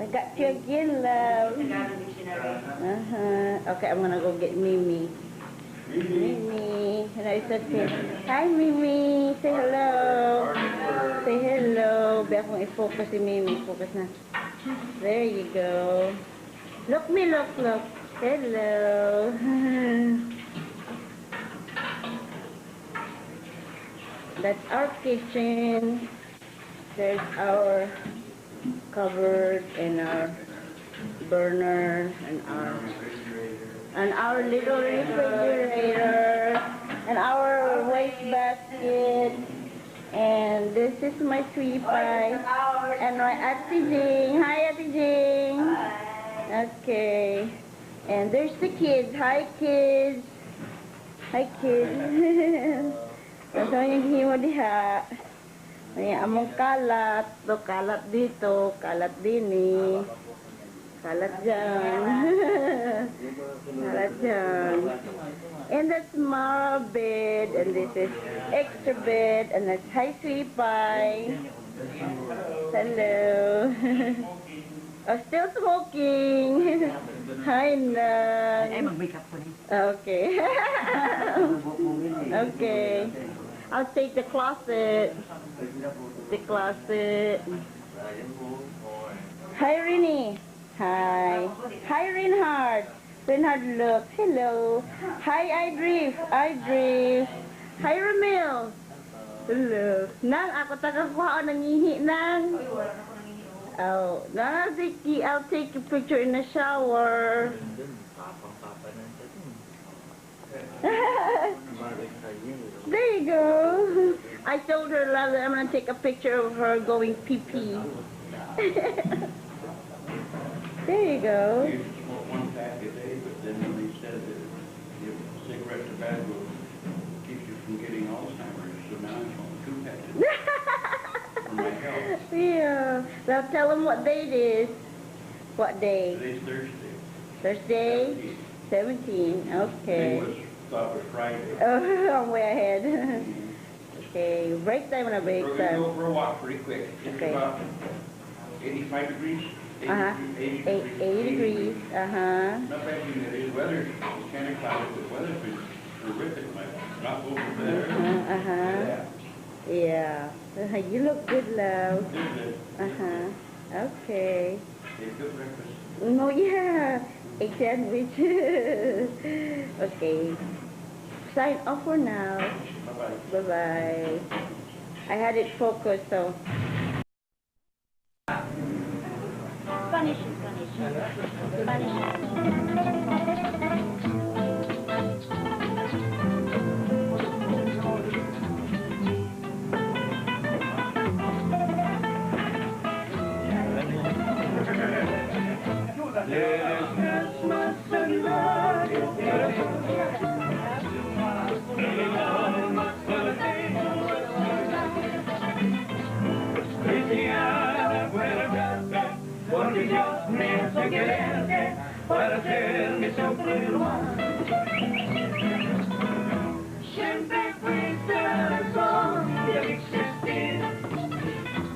I got you again, love. Okay, I'm gonna go get Mimi. Mimi. And I said, hi, Mimi. Say hello. Say hello. Be akong i-focus si Mimi. Focus na. There you go. Look me, look. Hello. That's our kitchen. There's our cupboard and our burner and our little refrigerator and our waste basket. And this is my sweetie pie and my Ate Jing. Hi, Ate Jing. Okay. And there's the kids. Hi, kids. Hi, kids. Ito yung himo diha. May among kalat. Do kalat dito. Kalat dini. Kalat dyan. Kalat dyan. And that's Mara bed. And this is extra bed. And that's hi, sweetie pie. Hello. Oh, still smoking. Hi, Nan. Ay, mag-makeup ko rin. Okay. Okay. I'll take the closet. The closet. Hi, Rini. Hi. Hi, Reinhard. Reinhard, look. Hello. Hi, Idrift. Hi, Ramil. Hello. Nang, ako tagakuha ng ihi, Nang. Oh, Vicky, I'll take a picture in the shower. There you go. I told her, love, that I'm going to take a picture of her going pee-pee. There you go. We used to smoke one pack a day, but then they said that if cigarette tobacco keeps you from getting Alzheimer's, so now I'm smoking 2 packs a day for my health. Yeah. Now tell them what day it is. What day? Today's Thursday. Thursday? 17. Okay. Thought was Friday. Oh, I'm way ahead. Okay, break time and a break We're going to time. go for a walk pretty quick. It's Okay. about 85 degrees. 80 degrees. Not bad, the weather is kind of cloudy, but the weather's been terrific. Not over there. Yeah. You look good, love. Good. Okay. Good breakfast. Oh, yeah. Egg sandwich. Okay. Sign off for now. Bye-bye. Bye-bye. I had it focused, so. Spanish. Porque Dios me hizo quererte para hacerme sufrir más. Siempre